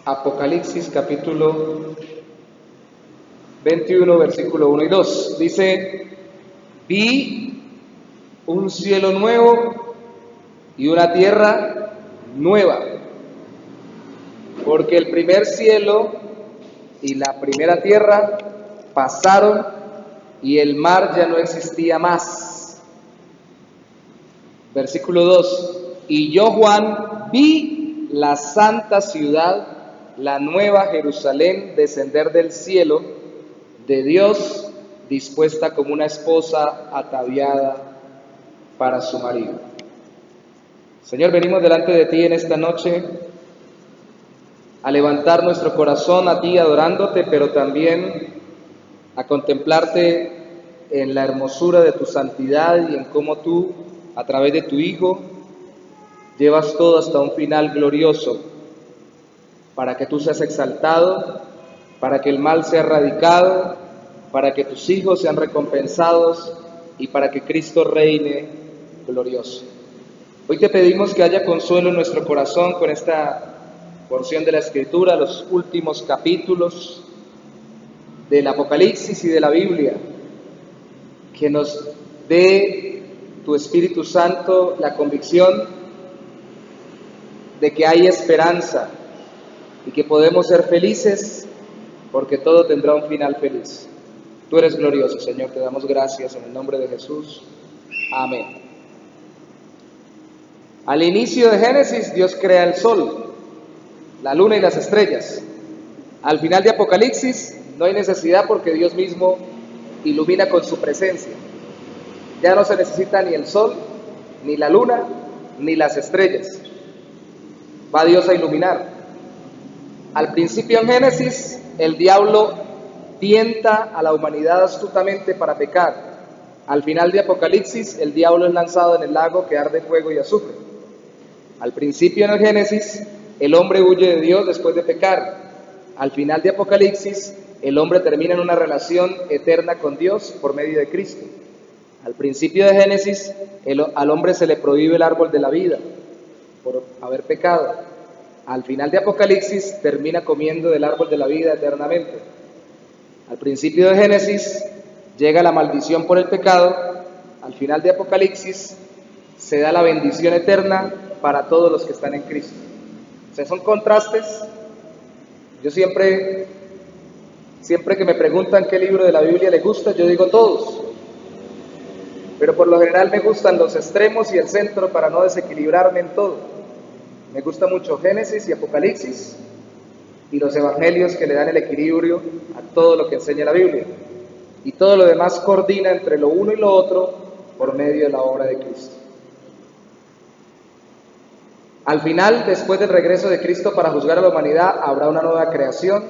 Apocalipsis capítulo 21, versículo 1 y 2. Dice: vi un cielo nuevo y una tierra nueva, porque el primer cielo y la primera tierra pasaron y el mar ya no existía más. Versículo 2: y yo, Juan, vi la santa ciudad, la nueva Jerusalén, descender del cielo de Dios, dispuesta como una esposa ataviada para su marido. Señor, venimos delante de ti en esta noche a levantar nuestro corazón a ti, adorándote, pero también a contemplarte en la hermosura de tu santidad y en cómo tú, a través de tu Hijo, llevas todo hasta un final glorioso, para que tú seas exaltado, para que el mal sea erradicado, para que tus hijos sean recompensados y para que Cristo reine glorioso. Hoy te pedimos que haya consuelo en nuestro corazón con esta porción de la Escritura, los últimos capítulos del Apocalipsis y de la Biblia, que nos dé tu Espíritu Santo la convicción de que hay esperanza y que podemos ser felices porque todo tendrá un final feliz. Tú eres glorioso, Señor, te damos gracias en el nombre de Jesús. Amén. Al inicio de Génesis, Dios crea el sol, la luna y las estrellas. Al final de Apocalipsis, no hay necesidad porque Dios mismo ilumina con su presencia. Ya no se necesita ni el sol, ni la luna, ni las estrellas. Va Dios a iluminar. Al principio en Génesis, el diablo tienta a la humanidad astutamente para pecar. Al final de Apocalipsis, el diablo es lanzado en el lago que arde fuego y azufre. Al principio en el Génesis, el hombre huye de Dios después de pecar. Al final de Apocalipsis, el hombre termina en una relación eterna con Dios por medio de Cristo. Al principio de Génesis, al hombre se le prohíbe el árbol de la vida por haber pecado. Al final de Apocalipsis, termina comiendo del árbol de la vida eternamente. Al principio de Génesis, llega la maldición por el pecado. Al final de Apocalipsis, se da la bendición eterna para todos los que están en Cristo. O sea, son contrastes. Yo siempre que me preguntan qué libro de la Biblia le gusta, yo digo todos. Pero por lo general me gustan los extremos y el centro para no desequilibrarme en todo. Me gusta mucho Génesis y Apocalipsis y los evangelios que le dan el equilibrio a todo lo que enseña la Biblia. Y todo lo demás coordina entre lo uno y lo otro por medio de la obra de Cristo. Al final, después del regreso de Cristo para juzgar a la humanidad, habrá una nueva creación,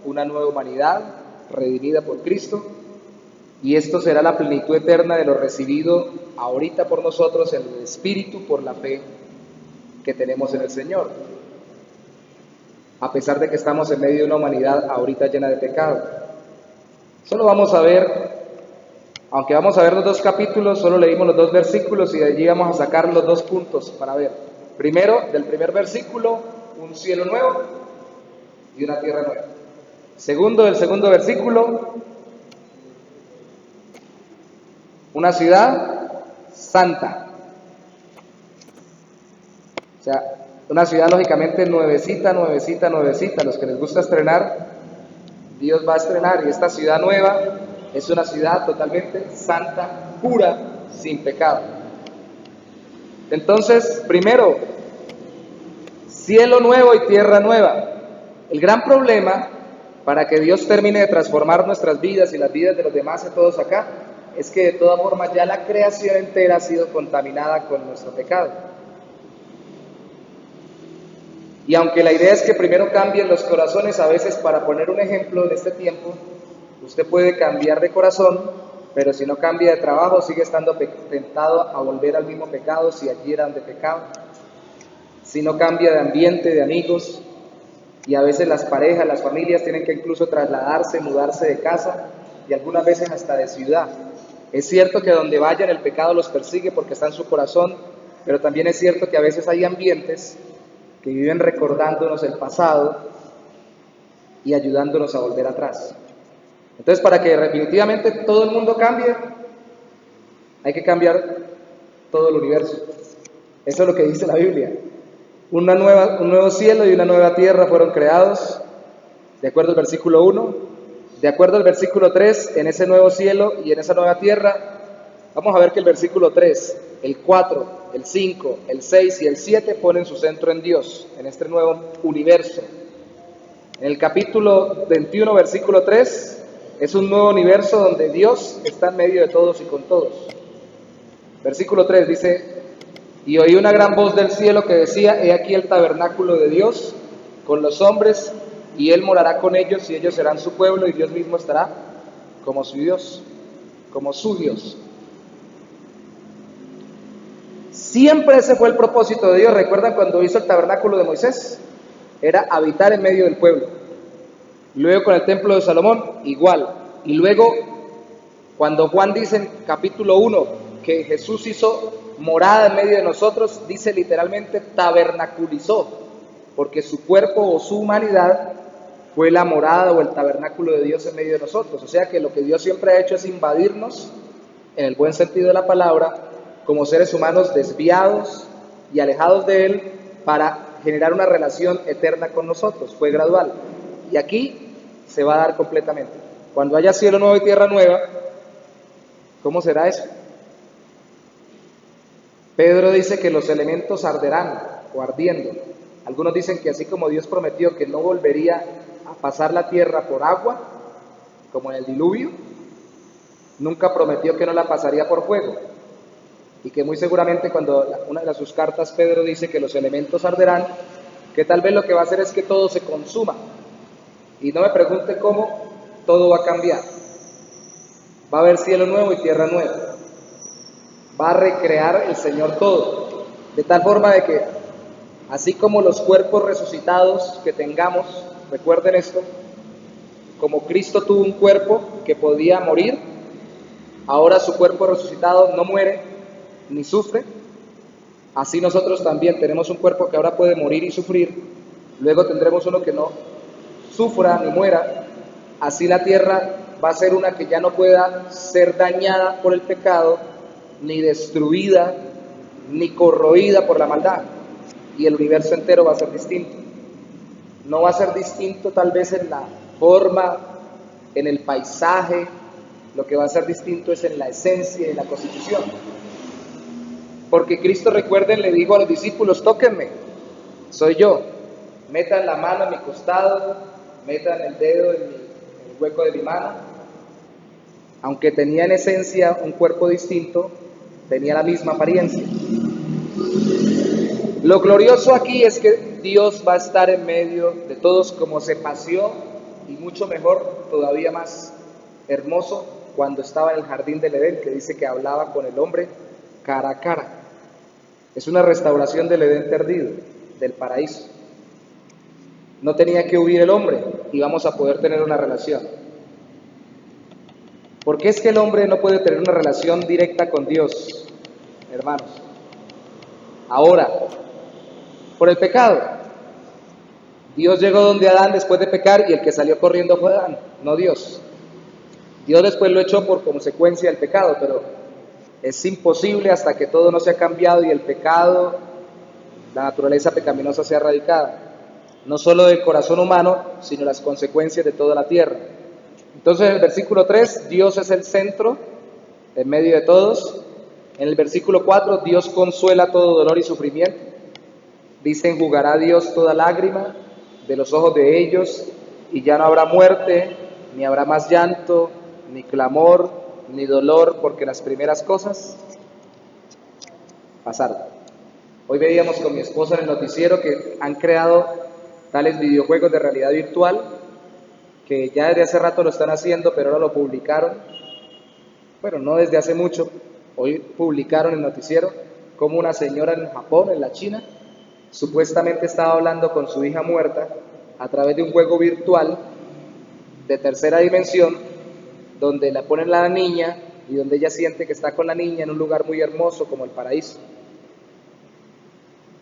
una nueva humanidad redimida por Cristo, y esto será la plenitud eterna de lo recibido ahorita por nosotros en el Espíritu por la fe que tenemos en el Señor, a pesar de que estamos en medio de una humanidad ahorita llena de pecado. Solo vamos a ver, aunque vamos a ver los dos capítulos, solo leímos los dos versículos y de allí vamos a sacar los dos puntos para ver. Primero, del primer versículo, un cielo nuevo y una tierra nueva. Segundo, del segundo versículo, una ciudad santa. O sea, una ciudad lógicamente nuevecita. Los que les gusta estrenar, Dios va a estrenar, y esta ciudad nueva es una ciudad totalmente santa, pura, sin pecado. Entonces, primero, cielo nuevo y tierra nueva. El gran problema para que Dios termine de transformar nuestras vidas y las vidas de los demás y todos acá, es que de todas formas ya la creación entera ha sido contaminada con nuestro pecado. Y aunque la idea es que primero cambien los corazones, a veces, para poner un ejemplo en este tiempo, usted puede cambiar de corazón, pero si no cambia de trabajo, sigue estando tentado a volver al mismo pecado si allí eran de pecado. Si no cambia de ambiente, de amigos, y a veces las parejas, las familias tienen que incluso trasladarse, mudarse de casa, y algunas veces hasta de ciudad. Es cierto que donde vayan el pecado los persigue porque está en su corazón, pero también es cierto que a veces hay ambientes que viven recordándonos el pasado y ayudándonos a volver atrás. Entonces, para que definitivamente todo el mundo cambie, hay que cambiar todo el universo. Eso es lo que dice la Biblia. Un nuevo cielo y una nueva tierra fueron creados, de acuerdo al versículo 1. De acuerdo al versículo 3, en ese nuevo cielo y en esa nueva tierra, vamos a ver que el versículo 3, el 4, el 5, el 6 y el 7 ponen su centro en Dios, en este nuevo universo. En el capítulo 21, versículo 3, es un nuevo universo donde Dios está en medio de todos y con todos. Versículo 3 dice: y oí una gran voz del cielo que decía: he aquí el tabernáculo de Dios con los hombres, y Él morará con ellos, y ellos serán su pueblo, y Dios mismo estará como su Dios, como su Dios. Siempre ese fue el propósito de Dios. ¿Recuerdan cuando hizo el tabernáculo de Moisés? Era habitar en medio del pueblo. Luego con el templo de Salomón, igual. Y luego, cuando Juan dice en capítulo 1 que Jesús hizo morada en medio de nosotros, dice literalmente tabernaculizó, porque su cuerpo o su humanidad fue la morada o el tabernáculo de Dios en medio de nosotros. O sea que lo que Dios siempre ha hecho es invadirnos, en el buen sentido de la palabra, como seres humanos desviados y alejados de Él, para generar una relación eterna con nosotros. Fue gradual. Y aquí se va a dar completamente. Cuando haya cielo nuevo y tierra nueva, ¿cómo será eso? Pedro dice que los elementos arderán o ardiendo. Algunos dicen que así como Dios prometió que no volvería a pasar la tierra por agua, como en el diluvio, nunca prometió que no la pasaría por fuego. Y que muy seguramente cuando una de sus cartas Pedro dice que los elementos arderán, que tal vez lo que va a hacer es que todo se consuma. Y no me pregunte cómo, todo va a cambiar. Va a haber cielo nuevo y tierra nueva. Va a recrear el Señor todo, de tal forma de que, así como los cuerpos resucitados que tengamos, recuerden esto, como Cristo tuvo un cuerpo que podía morir, ahora su cuerpo resucitado no muere ni sufre, así nosotros también tenemos un cuerpo que ahora puede morir y sufrir, luego tendremos uno que no sufra ni muera, así la tierra va a ser una que ya no pueda ser dañada por el pecado, ni destruida, ni corroída por la maldad, y el universo entero va a ser distinto. No va a ser distinto tal vez en la forma, en el paisaje, lo que va a ser distinto es en la esencia y en la constitución. Porque Cristo, recuerden, le dijo a los discípulos: tóquenme, soy yo, metan la mano en mi costado, metan el dedo en el hueco de mi mano. Aunque tenía en esencia un cuerpo distinto, tenía la misma apariencia. Lo glorioso aquí es que Dios va a estar en medio de todos, como se paseó, y mucho mejor, todavía más hermoso, cuando estaba en el jardín del Edén, que dice que hablaba con el hombre cara a cara. Es una restauración del Edén perdido, del paraíso. No tenía que huir el hombre y vamos a poder tener una relación. ¿Por qué es que el hombre no puede tener una relación directa con Dios, hermanos? Ahora, por el pecado. Dios llegó donde Adán después de pecar y el que salió corriendo fue Adán, no Dios. Dios después lo echó por consecuencia del pecado, pero es imposible hasta que todo no se ha cambiado y el pecado, la naturaleza pecaminosa sea erradicada. No solo del corazón humano, sino las consecuencias de toda la tierra. Entonces en el versículo 3, Dios es el centro en medio de todos. En el versículo 4, Dios consuela todo dolor y sufrimiento. Dice: enjugará Dios toda lágrima de los ojos de ellos, y ya no habrá muerte, ni habrá más llanto, ni clamor, ni dolor, porque las primeras cosas pasaron. Hoy veíamos con mi esposa en el noticiero que han creado tales videojuegos de realidad virtual, que ya desde hace rato lo están haciendo, pero ahora lo publicaron. Bueno, no desde hace mucho, hoy publicaron en el noticiero cómo una señora en Japón, en la China, supuestamente estaba hablando con su hija muerta a través de un juego virtual de tercera dimensión, donde la ponen a la niña y donde ella siente que está con la niña en un lugar muy hermoso como el paraíso.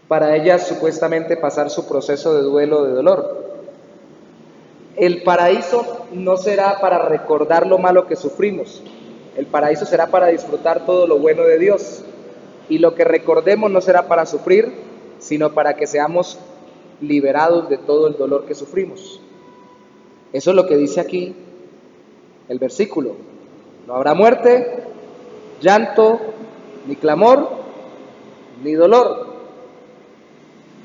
Para ella supuestamente pasar su proceso de duelo, de dolor. El paraíso no será para recordar lo malo que sufrimos. El paraíso será para disfrutar todo lo bueno de Dios. Y lo que recordemos no será para sufrir, sino para que seamos liberados de todo el dolor que sufrimos. Eso es lo que dice aquí el versículo. No habrá muerte, llanto, ni clamor, ni dolor.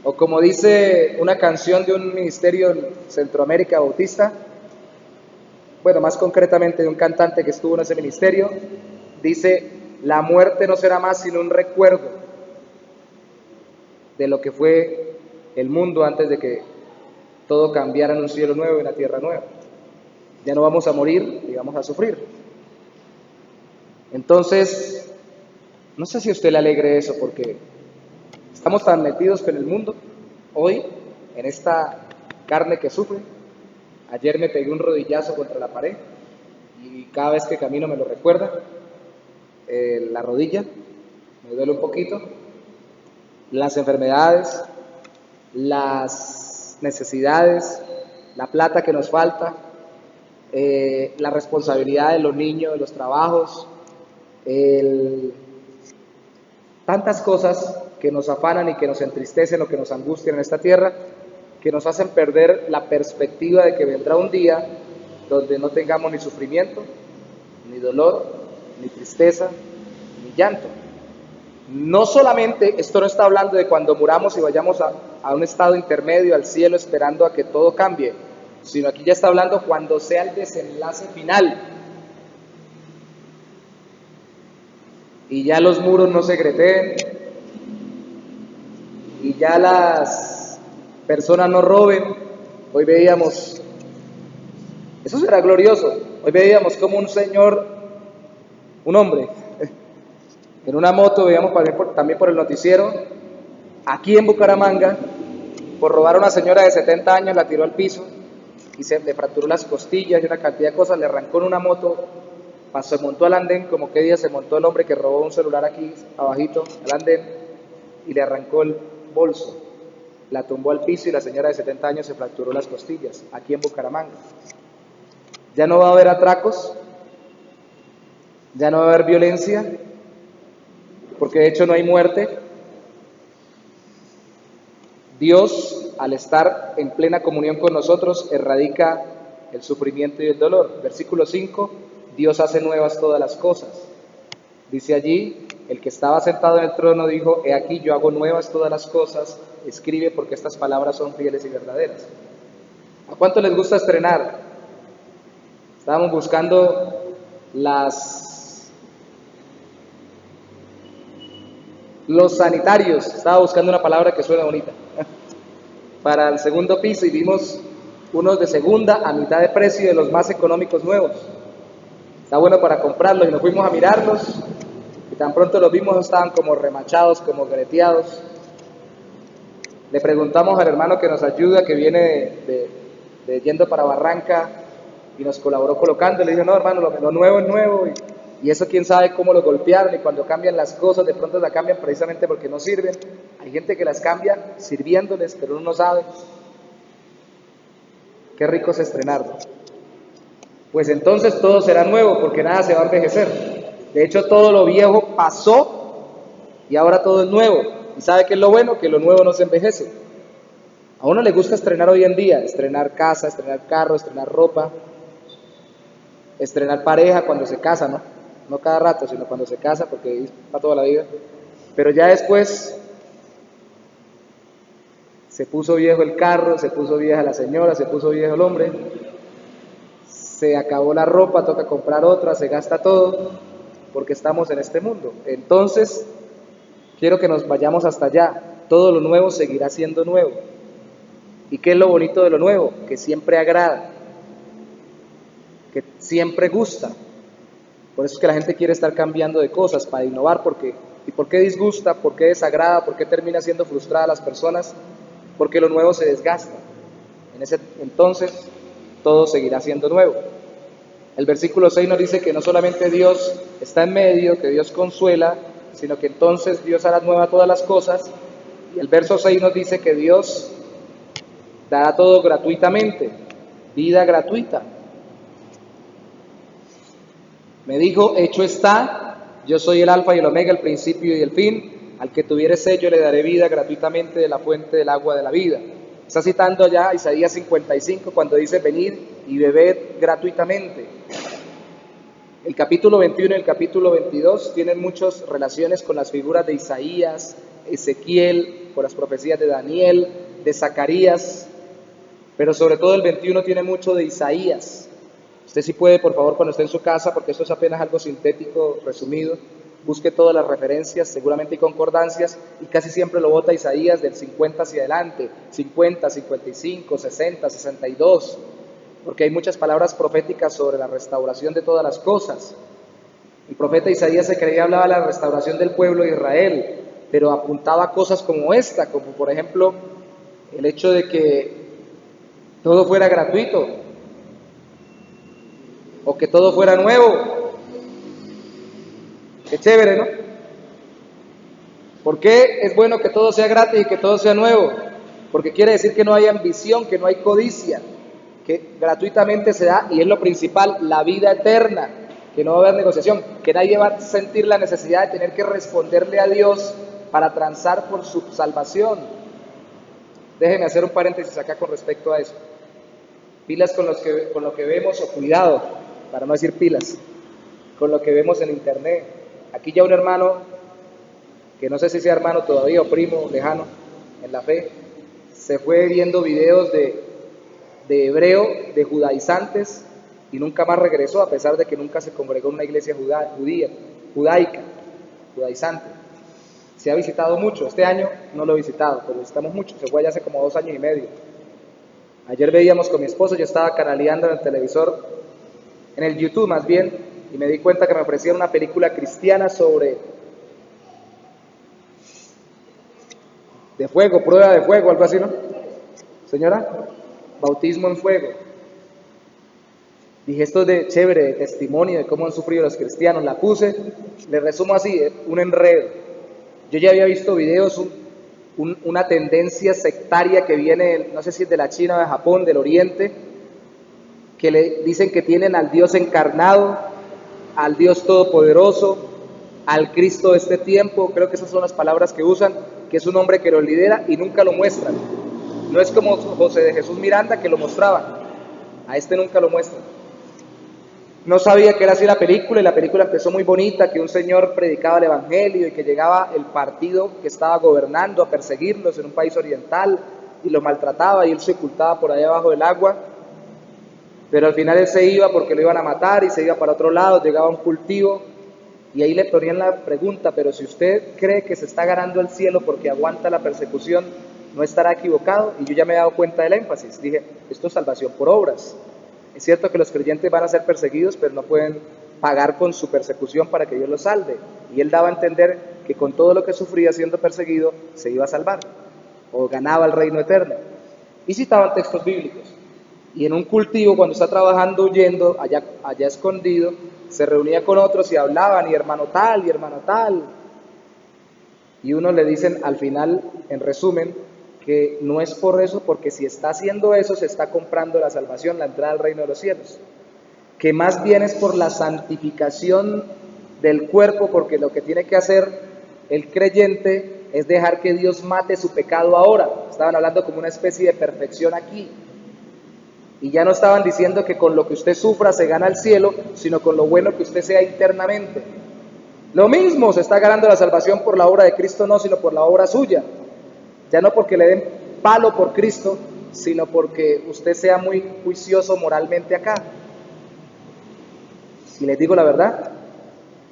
O como dice una canción de un ministerio en Centroamérica Bautista, bueno, más concretamente de un cantante que estuvo en ese ministerio, dice: la muerte no será más sino un recuerdo de lo que fue el mundo antes de que todo cambiara en un cielo nuevo y una tierra nueva. Ya no vamos a morir y vamos a sufrir. Entonces, no sé si a usted le alegre eso, porque estamos tan metidos en el mundo hoy, en esta carne que sufre. Ayer me pegué un rodillazo contra la pared y cada vez que camino me lo recuerda. La rodilla me duele un poquito. Las enfermedades, las necesidades, la plata que nos falta, la responsabilidad de los niños, de los trabajos, tantas cosas que nos afanan y que nos entristecen o que nos angustian en esta tierra, que nos hacen perder la perspectiva de que vendrá un día donde no tengamos ni sufrimiento, ni dolor, ni tristeza, ni llanto. No solamente, esto no está hablando de cuando muramos y vayamos a un estado intermedio, al cielo, esperando a que todo cambie, sino aquí ya está hablando cuando sea el desenlace final. Y ya los muros no se griteen, y ya las personas no roben. Hoy veíamos, eso será glorioso, hoy veíamos como un señor, un hombre, en una moto, veíamos también por el noticiero, aquí en Bucaramanga, por robar a una señora de 70 años, la tiró al piso y se le fracturó las costillas y una cantidad de cosas, le arrancó en una moto, se montó al andén, como que día se montó el hombre que robó un celular aquí abajito al andén y le arrancó el bolso, la tumbó al piso y la señora de 70 años se fracturó las costillas, aquí en Bucaramanga. Ya no va a haber atracos, ya no va a haber violencia, porque de hecho no hay muerte. Dios, al estar en plena comunión con nosotros, erradica el sufrimiento y el dolor. Versículo 5, Dios hace nuevas todas las cosas. Dice allí, el que estaba sentado en el trono dijo: he aquí yo hago nuevas todas las cosas, escribe porque estas palabras son fieles y verdaderas. ¿A cuánto les gusta estrenar? Estábamos buscando los sanitarios, estaba buscando una palabra que suena bonita, para el segundo piso, y vimos unos de segunda a mitad de precio, de los más económicos nuevos. Está bueno para comprarlos, y nos fuimos a mirarlos, y tan pronto los vimos estaban como remachados, como greteados. Le preguntamos al hermano que nos ayuda, que viene de yendo para Barranca, y nos colaboró colocando. Le dije: no, hermano, lo nuevo es nuevo, y eso quién sabe cómo lo golpearon, y cuando cambian las cosas, de pronto las cambian precisamente porque no sirven. Hay gente que las cambia sirviéndoles, pero uno no sabe. Qué rico es estrenarlo. Pues entonces todo será nuevo, porque nada se va a envejecer. De hecho, todo lo viejo pasó y ahora todo es nuevo. ¿Y sabe qué es lo bueno? Que lo nuevo no se envejece. A uno le gusta estrenar hoy en día, estrenar casa, estrenar carro, estrenar ropa, estrenar pareja cuando se casa, ¿no? No cada rato, sino cuando se casa, porque es para toda la vida. Pero ya después se puso viejo el carro, se puso vieja la señora, se puso viejo el hombre, se acabó la ropa, toca comprar otra, se gasta todo, porque estamos en este mundo. Entonces, quiero que nos vayamos hasta allá. Todo lo nuevo seguirá siendo nuevo. ¿Y qué es lo bonito de lo nuevo? Que siempre agrada, que siempre gusta. Por eso es que la gente quiere estar cambiando de cosas, para innovar. ¿Y por qué disgusta? ¿Por qué desagrada? ¿Por qué termina siendo frustrada a las personas? Porque lo nuevo se desgasta. Entonces, todo seguirá siendo nuevo. El versículo 6 nos dice que no solamente Dios está en medio, que Dios consuela, sino que entonces Dios hará nueva todas las cosas. Y el verso 6 nos dice que Dios dará todo gratuitamente. vida gratuita. Me dijo, hecho está, yo soy el alfa y el omega, el principio y el fin, al que tuviere sello le daré vida gratuitamente de la fuente del agua de la vida. Está citando allá Isaías 55 cuando dice, venid y bebed gratuitamente. El capítulo 21 y el capítulo 22 tienen muchas relaciones con las figuras de Isaías, Ezequiel, con las profecías de Daniel, de Zacarías, pero sobre todo el 21 tiene mucho de Isaías. Usted sí puede, por favor, cuando esté en su casa, porque esto es apenas algo sintético, resumido, busque todas las referencias, seguramente hay concordancias, y casi siempre lo bota Isaías del 50 hacia adelante, 50, 55, 60, 62, porque hay muchas palabras proféticas sobre la restauración de todas las cosas. El profeta Isaías se creía hablaba de la restauración del pueblo de Israel, pero apuntaba a cosas como esta, como por ejemplo el hecho de que todo fuera gratuito, o que todo fuera nuevo. Qué chévere, ¿no? ¿Por qué es bueno que todo sea gratis y que todo sea nuevo? Porque quiere decir que no hay ambición, que no hay codicia, que gratuitamente se da, y es lo principal, la vida eterna, que no va a haber negociación, que nadie va a sentir la necesidad de tener que responderle a Dios para transar por su salvación. Déjenme hacer un paréntesis acá con respecto a eso. Pilas con lo que vemos, o cuidado, para no decir pilas, con lo que vemos en internet. Aquí ya un hermano, que no sé si sea hermano todavía o primo lejano en la fe, se fue viendo videos de hebreo, de judaizantes, y nunca más regresó, a pesar de que nunca se congregó en una iglesia judaica, judaizante. Se ha visitado mucho, este año no lo he visitado, pero visitamos mucho, se fue allá hace como 2 años y medio. Ayer veíamos con mi esposo, yo estaba canaleando en el televisor, en el YouTube más bien, y me di cuenta que me ofrecían una película cristiana de fuego, prueba de fuego, algo así, ¿no? Señora, bautismo en fuego. Dije, esto es de chévere, de testimonio de cómo han sufrido los cristianos. La puse, le resumo así, un enredo. Yo ya había visto videos, una tendencia sectaria que viene, no sé si es de la China o de Japón, del Oriente, que le dicen que tienen al Dios encarnado, al Dios todopoderoso, al Cristo de este tiempo, creo que esas son las palabras que usan, que es un hombre que lo lidera y nunca lo muestran. No es como José de Jesús Miranda, que lo mostraban, a este nunca lo muestran. No sabía que era así la película, y la película empezó muy bonita, que un señor predicaba el evangelio y que llegaba el partido que estaba gobernando a perseguirlos en un país oriental y los maltrataba, y él se ocultaba por ahí abajo del agua, pero al final él se iba porque lo iban a matar y se iba para otro lado, llegaba a un cultivo y ahí le ponían la pregunta, pero si usted cree que se está ganando el cielo porque aguanta la persecución, ¿no estará equivocado? Y yo ya me he dado cuenta del énfasis, dije, esto es salvación por obras. Es cierto que los creyentes van a ser perseguidos, pero no pueden pagar con su persecución para que Dios los salve. Y él daba a entender que con todo lo que sufría siendo perseguido, se iba a salvar, o ganaba el reino eterno. Y citaban textos bíblicos. Y en un cultivo, cuando está trabajando huyendo, allá escondido, se reunía con otros y hablaban, y hermano tal, y hermano tal. Y uno le dicen al final, en resumen, que no es por eso, porque si está haciendo eso, se está comprando la salvación, la entrada al reino de los cielos. Que más bien es por la santificación del cuerpo, porque lo que tiene que hacer el creyente es dejar que Dios mate su pecado ahora. Estaban hablando como una especie de perfección aquí. Y ya no estaban diciendo que con lo que usted sufra se gana el cielo, sino con lo bueno que usted sea internamente. Lo mismo, se está ganando la salvación por la obra de Cristo, no, sino por la obra suya. Ya no porque le den palo por Cristo, sino porque usted sea muy juicioso moralmente acá. Y les digo la verdad,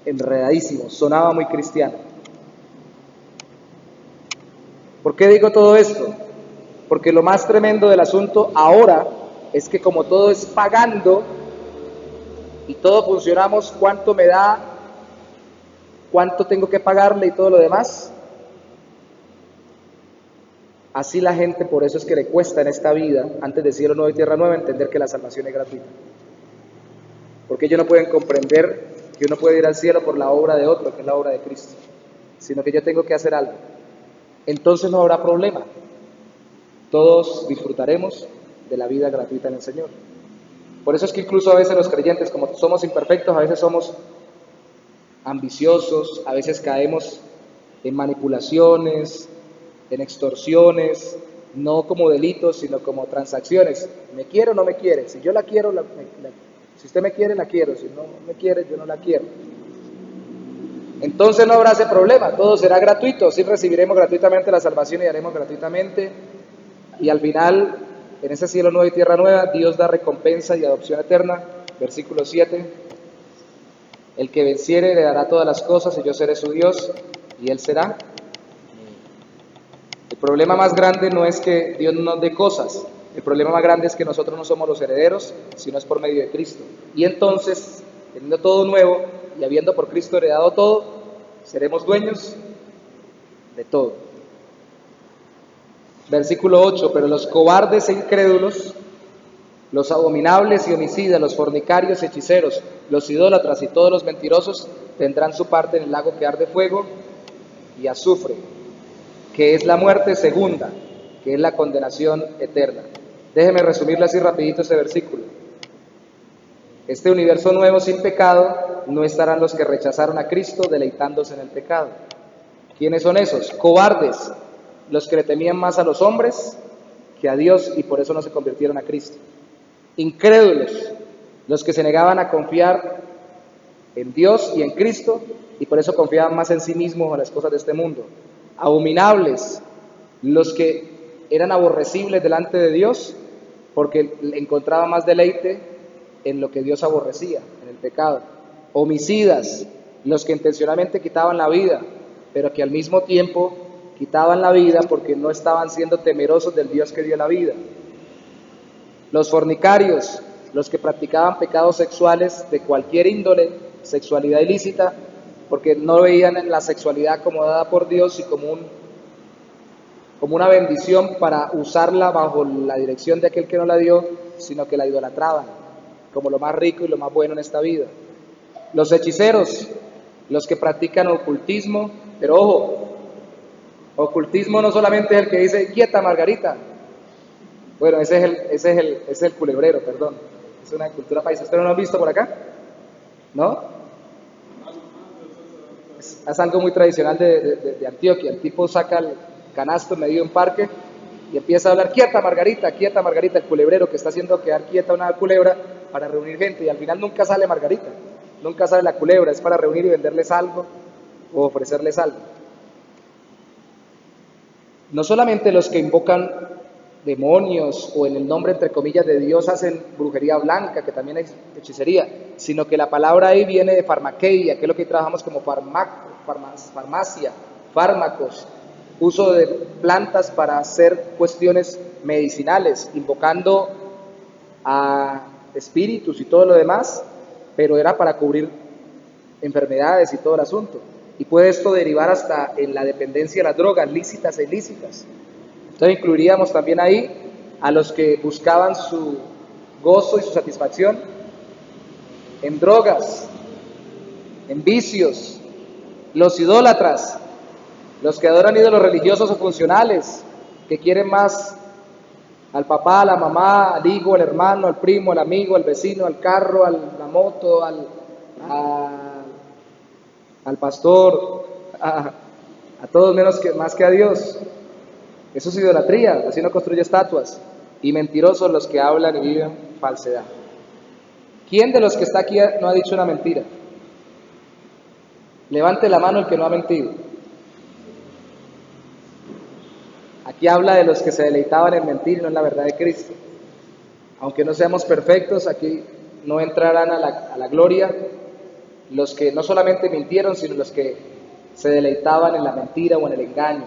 enredadísimo, sonaba muy cristiano. ¿Por qué digo todo esto? Porque lo más tremendo del asunto ahora es que como todo es pagando y todos funcionamos, cuánto me da, cuánto tengo que pagarle y todo lo demás, así la gente, por eso es que le cuesta en esta vida, antes de cielo nuevo y tierra nueva, entender que la salvación es gratuita. Porque ellos no pueden comprender que uno puede ir al cielo por la obra de otro, que es la obra de Cristo, sino que yo tengo que hacer algo. Entonces no habrá problema. Todos disfrutaremos de la vida gratuita en el Señor. Por eso es que incluso a veces los creyentes, como somos imperfectos, a veces somos ambiciosos, a veces caemos en manipulaciones, en extorsiones, no como delitos, sino como transacciones. ¿Me quiere o no me quiere? Si yo la quiero, si usted me quiere, la quiero. Si no me quiere, yo no la quiero. Entonces no habrá ese problema, todo será gratuito, sí recibiremos gratuitamente la salvación y haremos gratuitamente. Y al final, en ese cielo nuevo y tierra nueva, Dios da recompensa y adopción eterna. Versículo 7. El que venciere le dará todas las cosas y yo seré su Dios y él será. El problema más grande no es que Dios nos dé cosas, el problema más grande es que nosotros no somos los herederos, sino es por medio de Cristo. Y entonces, teniendo todo nuevo y habiendo por Cristo heredado todo, seremos dueños de todo. Versículo 8, pero los cobardes e incrédulos, los abominables y homicidas, los fornicarios, hechiceros, los idólatras y todos los mentirosos tendrán su parte en el lago que arde fuego y azufre, que es la muerte segunda, que es la condenación eterna. Déjeme resumirle así rapidito este versículo. Este universo nuevo sin pecado no estarán los que rechazaron a Cristo deleitándose en el pecado. ¿Quiénes son esos? Cobardes, los que le temían más a los hombres que a Dios y por eso no se convirtieron a Cristo. Incrédulos, los que se negaban a confiar en Dios y en Cristo y por eso confiaban más en sí mismos o en las cosas de este mundo. Abominables, los que eran aborrecibles delante de Dios porque encontraban más deleite en lo que Dios aborrecía, en el pecado. Homicidas, los que intencionalmente quitaban la vida, pero que al mismo tiempo quitaban la vida porque no estaban siendo temerosos del Dios que dio la vida. Los fornicarios, los que practicaban pecados sexuales de cualquier índole, sexualidad ilícita, porque no veían la sexualidad como dada por Dios y como una bendición para usarla bajo la dirección de aquel que no la dio, sino que la idolatraban como lo más rico y lo más bueno en esta vida. Los hechiceros, los que practican ocultismo, pero ojo, ocultismo no solamente es el que dice, quieta Margarita. Bueno, ese es el culebrero, perdón. Es una cultura paisa. ¿Usted no lo han visto por acá? ¿No? Es algo muy tradicional de Antioquia. El tipo saca el canasto en medio de un parque y empieza a hablar, quieta Margarita, el culebrero que está haciendo quedar quieta una culebra para reunir gente y al final nunca sale Margarita, nunca sale la culebra, es para reunir y venderles algo o ofrecerles algo. No solamente los que invocan demonios o en el nombre entre comillas de Dios hacen brujería blanca, que también es hechicería, sino que la palabra ahí viene de farmakeia, que es lo que trabajamos como farmacia, fármacos, uso de plantas para hacer cuestiones medicinales, invocando a espíritus y todo lo demás, pero era para cubrir enfermedades y todo el asunto. Y puede esto derivar hasta en la dependencia de las drogas, lícitas e ilícitas. Entonces incluiríamos también ahí a los que buscaban su gozo y su satisfacción en drogas, en vicios, los idólatras, los que adoran ídolos religiosos o funcionales, que quieren más al papá, a la mamá, al hijo, al hermano, al primo, al amigo, al vecino, al carro, a la moto, al pastor, a todos menos más que a Dios. Eso es idolatría, así no construye estatuas. Y mentirosos los que hablan y viven falsedad. ¿Quién de los que está aquí no ha dicho una mentira? Levante la mano el que no ha mentido. Aquí habla de los que se deleitaban en mentir y no en la verdad de Cristo. Aunque no seamos perfectos, aquí no entrarán a la gloria los que no solamente mintieron, sino los que se deleitaban en la mentira o en el engaño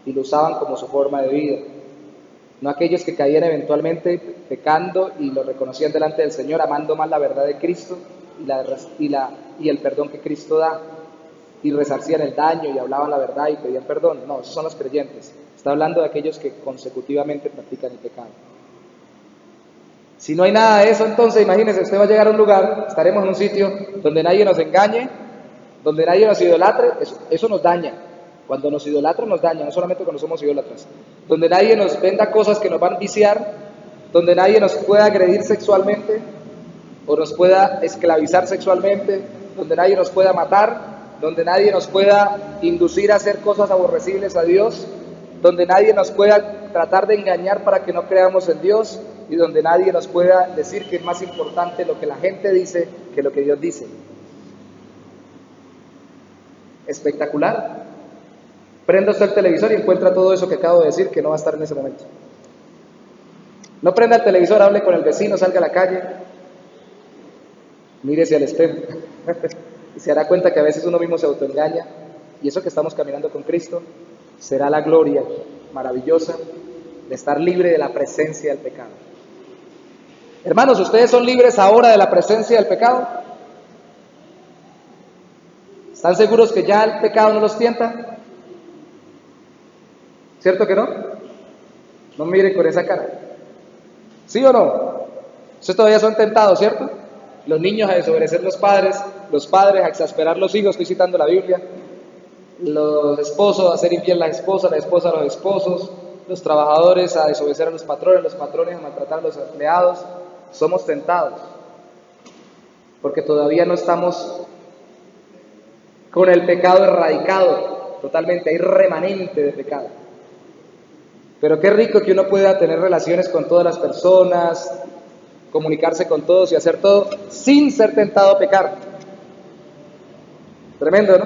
y lo usaban como su forma de vida. No aquellos que caían eventualmente pecando y lo reconocían delante del Señor, amando más la verdad de Cristo y el perdón que Cristo da, y resarcían el daño y hablaban la verdad y pedían perdón. No, esos son los creyentes. Está hablando de aquellos que consecutivamente practican el pecado. Si no hay nada de eso, entonces imagínese, usted va a llegar a un lugar, estaremos en un sitio donde nadie nos engañe, donde nadie nos idolatre, eso nos daña. Cuando nos idolatran nos daña, no solamente cuando somos idólatras. Donde nadie nos venda cosas que nos van a viciar, donde nadie nos pueda agredir sexualmente, o nos pueda esclavizar sexualmente, donde nadie nos pueda matar, donde nadie nos pueda inducir a hacer cosas aborrecibles a Dios, donde nadie nos pueda tratar de engañar para que no creamos en Dios y donde nadie nos pueda decir que es más importante lo que la gente dice que lo que Dios dice. Espectacular. Prenda usted el televisor y encuentra todo eso que acabo de decir que no va a estar en ese momento. No prenda el televisor, hable con el vecino, salga a la calle, mírese al espejo y se dará cuenta que a veces uno mismo se autoengaña, y eso que estamos caminando con Cristo será la gloria maravillosa de estar libre de la presencia del pecado. Hermanos, ¿ustedes son libres ahora de la presencia del pecado? ¿Están seguros que ya el pecado no los tienta? ¿Cierto que no? No miren con esa cara. ¿Sí o no? Ustedes todavía son tentados, ¿cierto? Los niños a desobedecer los padres a exasperar los hijos, estoy citando la Biblia, los esposos a hacer infiel a la esposa a los esposos, los trabajadores a desobedecer a los patrones a maltratar a los empleados. Somos tentados, porque todavía no estamos con el pecado erradicado totalmente, hay remanente de pecado. Pero qué rico que uno pueda tener relaciones con todas las personas, comunicarse con todos y hacer todo sin ser tentado a pecar. Tremendo, ¿no?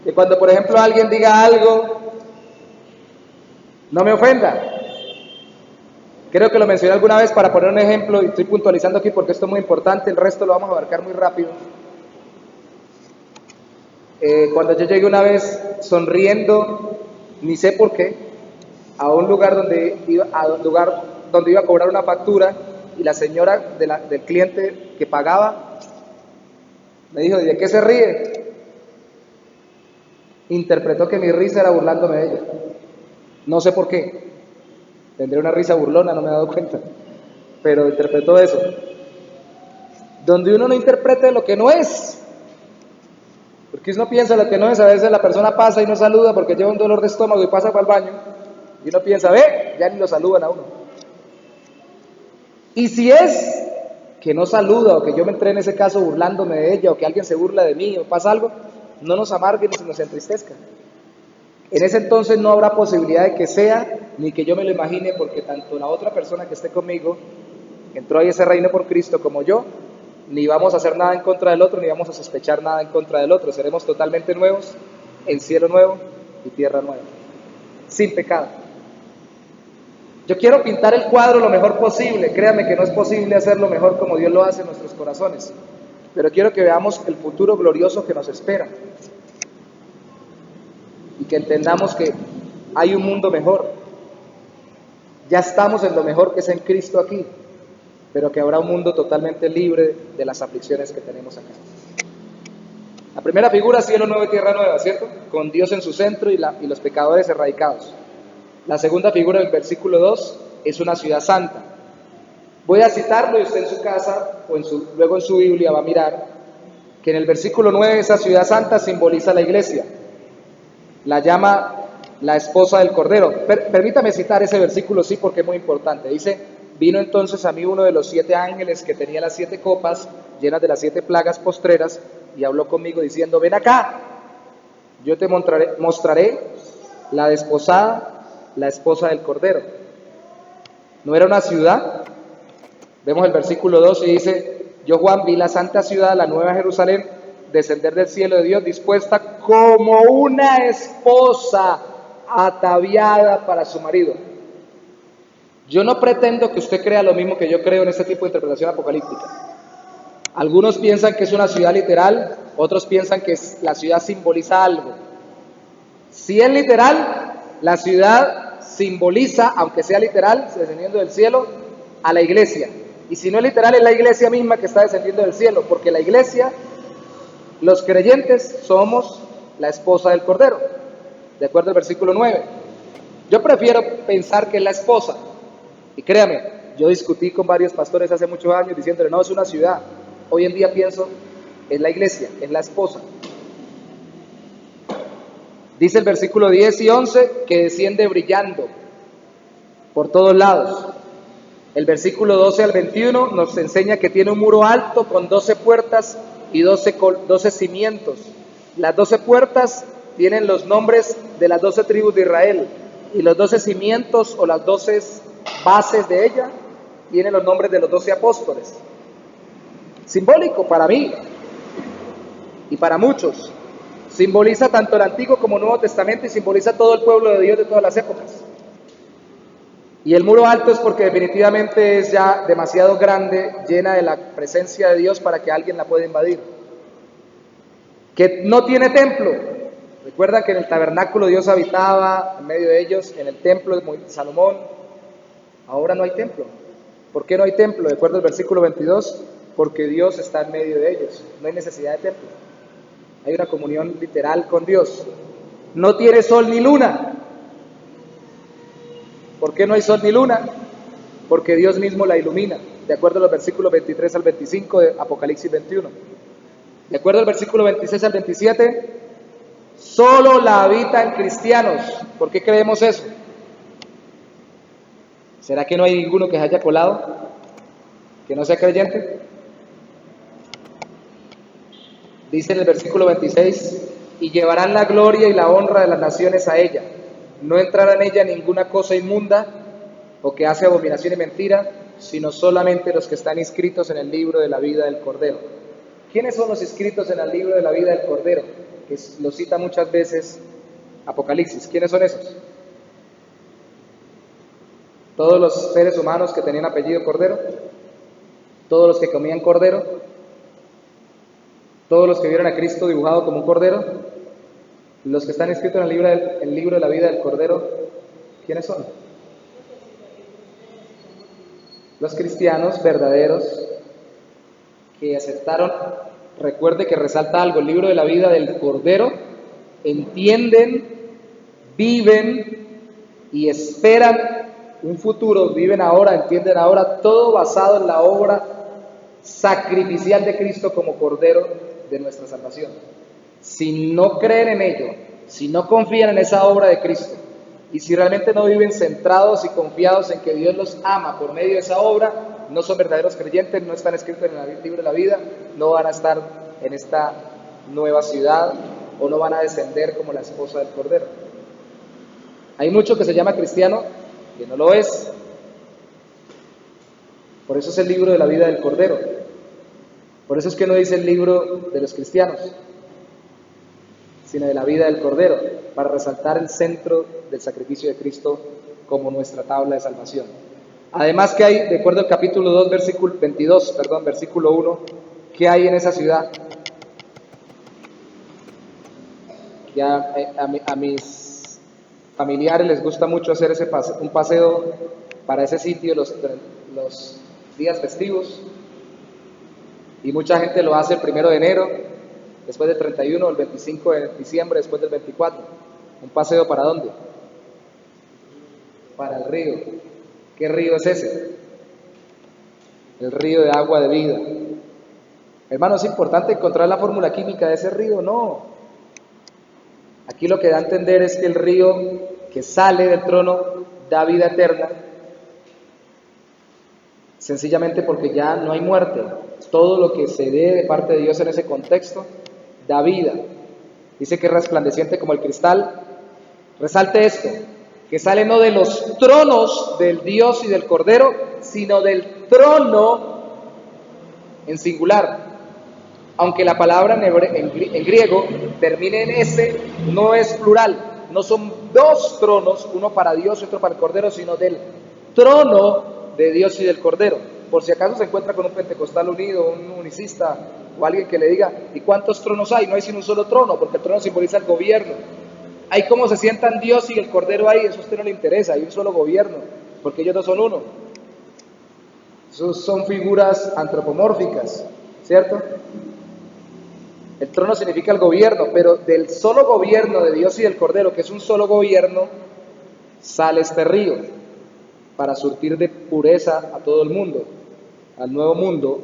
Que cuando, por ejemplo, alguien diga algo, no me ofenda. Creo que lo mencioné alguna vez para poner un ejemplo y estoy puntualizando aquí porque esto es muy importante, el resto lo vamos a abarcar muy rápido. Cuando yo llegué una vez sonriendo, ni sé por qué, a un lugar donde iba a cobrar una factura, y la señora del cliente que pagaba me dijo: ¿y de qué se ríe? Interpretó que mi risa era burlándome de ella. No sé por qué. Tendré una risa burlona, no me he dado cuenta, pero interpretó eso. Donde uno no interprete lo que no es, porque uno piensa lo que no es. A veces la persona pasa y no saluda porque lleva un dolor de estómago y pasa para el baño, y uno piensa, ve, ya ni lo saludan a uno. Y si es que no saluda, o que yo me entré en ese caso burlándome de ella, o que alguien se burla de mí, o pasa algo, no nos amargue ni nos entristezca. En ese entonces no habrá posibilidad de que sea, ni que yo me lo imagine, porque tanto la otra persona que esté conmigo entró ahí ese reino por Cristo como yo, ni vamos a hacer nada en contra del otro, ni vamos a sospechar nada en contra del otro. Seremos totalmente nuevos, en cielo nuevo y tierra nueva, sin pecado. Yo quiero pintar el cuadro lo mejor posible. Créame que no es posible hacerlo mejor como Dios lo hace en nuestros corazones, pero quiero que veamos el futuro glorioso que nos espera y que entendamos que hay un mundo mejor. Ya estamos en lo mejor que es en Cristo aquí, pero que habrá un mundo totalmente libre de las aflicciones que tenemos acá. La primera figura, cielo nuevo y tierra nueva, ¿cierto? Con Dios en su centro y los pecadores erradicados. La segunda figura del versículo 2 es una ciudad santa. Voy a citarlo y usted en su casa o luego en su Biblia va a mirar que en el versículo 9 esa ciudad santa simboliza la iglesia. La llama la esposa del Cordero. Permítame citar ese versículo, sí, porque es muy importante. Dice: vino entonces a mí uno de los 7 ángeles que tenía las 7 copas llenas de las 7 plagas postreras, y habló conmigo diciendo: ven acá, yo te mostraré la desposada, la esposa del Cordero. ¿No era una ciudad? Vemos el versículo 2 y dice: yo, Juan, vi la santa ciudad, la nueva Jerusalén, descender del cielo de Dios, dispuesta como una esposa ataviada para su marido. Yo no pretendo que usted crea lo mismo que yo creo en este tipo de interpretación apocalíptica. Algunos piensan que es una ciudad literal, otros piensan que la ciudad simboliza algo. Si es literal, la ciudad simboliza, aunque sea literal, descendiendo del cielo, a la iglesia. Y si no es literal, es la iglesia misma que está descendiendo del cielo, porque la iglesia, los creyentes, somos la esposa del Cordero, de acuerdo al versículo 9. Yo prefiero pensar que es la esposa, y créame, yo discutí con varios pastores hace muchos años diciéndole: no, es una ciudad. Hoy en día pienso, es la iglesia, es la esposa. Dice el versículo 10 y 11 que desciende brillando por todos lados. El versículo 12 al 21 nos enseña que tiene un muro alto con 12 puertas y 12 cimientos. Las 12 puertas tienen los nombres de las 12 tribus de Israel, y los 12 cimientos o las 12 bases de ella tienen los nombres de los 12 apóstoles. Simbólico para mí y para muchos. Simboliza tanto el Antiguo como el Nuevo Testamento, y simboliza todo el pueblo de Dios de todas las épocas. Y el muro alto es porque definitivamente es ya demasiado grande, llena de la presencia de Dios para que alguien la pueda invadir. Que no tiene templo. Recuerdan que en el tabernáculo Dios habitaba en medio de ellos, en el templo de Salomón. Ahora no hay templo. ¿Por qué no hay templo? De acuerdo al versículo 22, porque Dios está en medio de ellos. No hay necesidad de templo. Hay una comunión literal con Dios. No tiene sol ni luna. ¿Por qué no hay sol ni luna? Porque Dios mismo la ilumina, de acuerdo a los versículos 23 al 25 de Apocalipsis 21. De acuerdo al versículo 26 al 27, solo la habitan cristianos. ¿Por qué creemos eso? ¿Será que no hay ninguno que se haya colado, que no sea creyente? Dice en el versículo 26, y llevarán la gloria y la honra de las naciones a ella. No entrará en ella ninguna cosa inmunda o que hace abominación y mentira, sino solamente los que están inscritos en el libro de la vida del Cordero. ¿Quiénes son los inscritos en el libro de la vida del Cordero? Que lo cita muchas veces Apocalipsis. ¿Quiénes son esos? Todos los seres humanos que tenían apellido Cordero, todos los que comían cordero, todos los que vieron a Cristo dibujado como un cordero. Los que están inscritos en el libro de la vida del Cordero, ¿quiénes son? Los cristianos verdaderos que aceptaron. Recuerde que resalta algo: el libro de la vida del Cordero, entienden, viven y esperan un futuro, viven ahora, entienden ahora, todo basado en la obra sacrificial de Cristo como Cordero de nuestra salvación. Si no creen en ello, si no confían en esa obra de Cristo, y si realmente no viven centrados y confiados en que Dios los ama por medio de esa obra, no son verdaderos creyentes, no están escritos en el libro de la vida, no van a estar en esta nueva ciudad o no van a descender como la esposa del Cordero. Hay mucho que se llama cristiano que no lo es. Por eso es el libro de la vida del Cordero. Por eso es que no dice el libro de los cristianos, sino de la vida del Cordero, para resaltar el centro del sacrificio de Cristo como nuestra tabla de salvación. Además, que hay, de acuerdo al capítulo 2, versículo 1, ¿qué hay en esa ciudad? Ya a mis familiares les gusta mucho hacer un paseo para ese sitio los días festivos, y mucha gente lo hace el 1 de enero, después del 31, el 25 de diciembre, después del 24. ¿Un paseo para dónde? Para el río. ¿Qué río es ese? El río de agua de vida. Hermano, ¿es importante encontrar la fórmula química de ese río? No. Aquí lo que da a entender es que el río que sale del trono da vida eterna, sencillamente porque ya no hay muerte. Todo lo que se dé de parte de Dios en ese contexto da vida. Dice que es resplandeciente como el cristal. Resalte esto, que sale no de los tronos del Dios y del Cordero, sino del trono en singular. Aunque la palabra en griego termine en ese, no es plural. No son dos tronos, uno para Dios y otro para el Cordero, sino del trono de Dios y del Cordero. Por si acaso se encuentra con un pentecostal unido, un unicista o alguien que le diga, ¿y cuántos tronos hay? No hay sino un solo trono, porque el trono simboliza el gobierno. Hay cómo se sientan Dios y el Cordero ahí, eso a usted no le interesa, hay un solo gobierno, porque ellos no son uno. Esos son figuras antropomórficas, ¿cierto? El trono significa el gobierno, pero del solo gobierno de Dios y del Cordero, que es un solo gobierno, sale este río para surtir de pureza a todo el mundo, al nuevo mundo,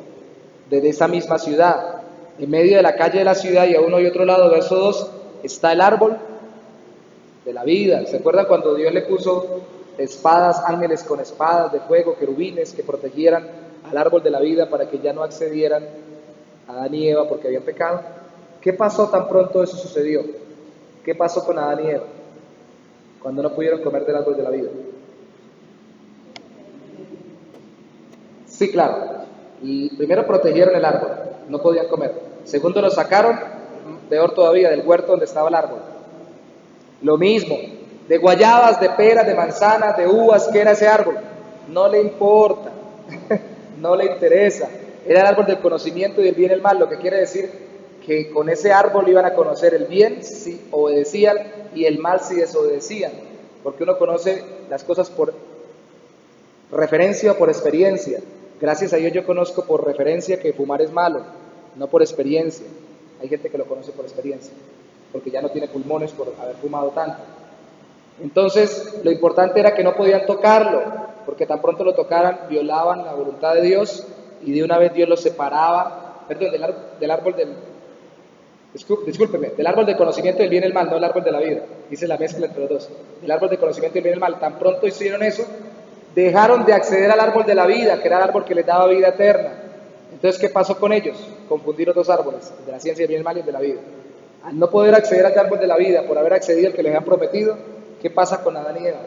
desde esa misma ciudad. En medio de la calle de la ciudad y a uno y otro lado, verso 2, está el árbol de la vida. ¿Se acuerdan cuando Dios le puso espadas, ángeles con espadas de fuego, querubines que protegieran al árbol de la vida para que ya no accedieran a Adán y Eva porque habían pecado. ¿Qué pasó tan pronto eso sucedió? ¿Qué pasó con Adán y Eva cuando no pudieron comer del árbol de la vida? Sí, claro. Y primero protegieron el árbol, no podían comer. Segundo, lo sacaron, peor todavía, del huerto donde estaba el árbol. Lo mismo, de guayabas, de peras, de manzanas, de uvas, ¿qué era ese árbol? No le importa, no le interesa. Era el árbol del conocimiento y del bien y el mal, lo que quiere decir que con ese árbol iban a conocer el bien si obedecían y el mal si desobedecían, porque uno conoce las cosas por referencia o por experiencia. Gracias a Dios yo conozco por referencia que fumar es malo, no por experiencia. Hay gente que lo conoce por experiencia, porque ya no tiene pulmones por haber fumado tanto. Entonces, lo importante era que no podían tocarlo, porque tan pronto lo tocaran, violaban la voluntad de Dios y de una vez Dios los separaba, perdón, del árbol del, discúlpeme, del árbol del conocimiento del bien y el mal, no el árbol de la vida. Dice la mezcla entre los dos. El árbol del conocimiento del bien y el mal. Tan pronto hicieron eso, dejaron de acceder al árbol de la vida, que era el árbol que les daba vida eterna. Entonces, ¿qué pasó con ellos? Confundieron dos árboles, el de la ciencia del bien y el mal y el de la vida. Al no poder acceder al árbol de la vida por haber accedido al que les habían prometido, ¿qué pasa con Adán y Eva?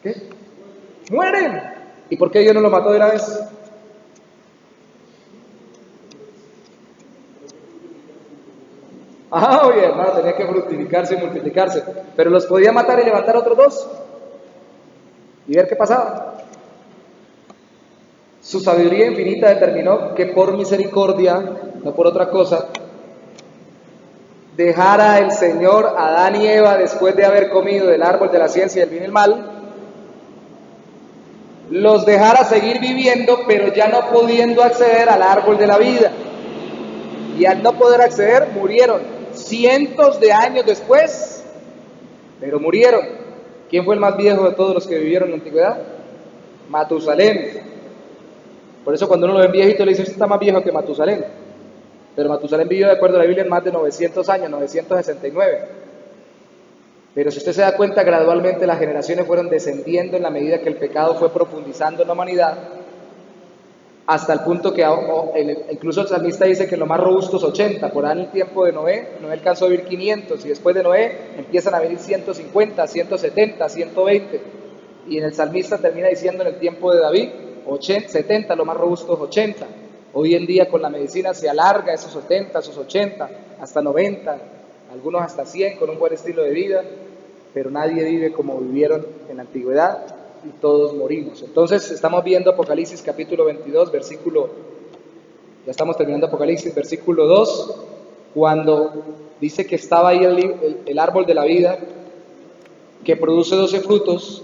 ¿Qué? ¡Mueren! ¿Y por qué Dios no lo mató de una vez? Ah, oye, hermano, tenía que fructificarse y multiplicarse. Pero los podía matar y levantar otros dos y ver qué pasaba. Su sabiduría infinita determinó que por misericordia, no por otra cosa, dejara el Señor a Adán y Eva después de haber comido del árbol de la ciencia del bien y el mal, los dejara seguir viviendo, pero ya no pudiendo acceder al árbol de la vida. Y al no poder acceder, murieron cientos de años después, pero murieron. ¿Quién fue el más viejo de todos los que vivieron en la antigüedad? Matusalén. Por eso cuando uno lo ve viejito le dice, usted está más viejo que Matusalén. Pero Matusalén vivió, de acuerdo a la Biblia, en más de 900 años, 969. Pero si usted se da cuenta, gradualmente las generaciones fueron descendiendo en la medida que el pecado fue profundizando en la humanidad, hasta el punto que incluso el salmista dice que lo más robusto es 80. Por ahí en el tiempo de Noé alcanzó a vivir 500, y después de Noé empiezan a venir 150, 170, 120. Y en el salmista termina diciendo en el tiempo de David, 70, lo más robusto es 80. Hoy en día con la medicina se alarga esos 70, esos 80, hasta 90, algunos hasta 100 con un buen estilo de vida, pero nadie vive como vivieron en la antigüedad y todos morimos. Entonces estamos viendo Apocalipsis capítulo 22, ya estamos terminando Apocalipsis, versículo 2, cuando dice que estaba ahí el árbol de la vida, que produce 12 frutos,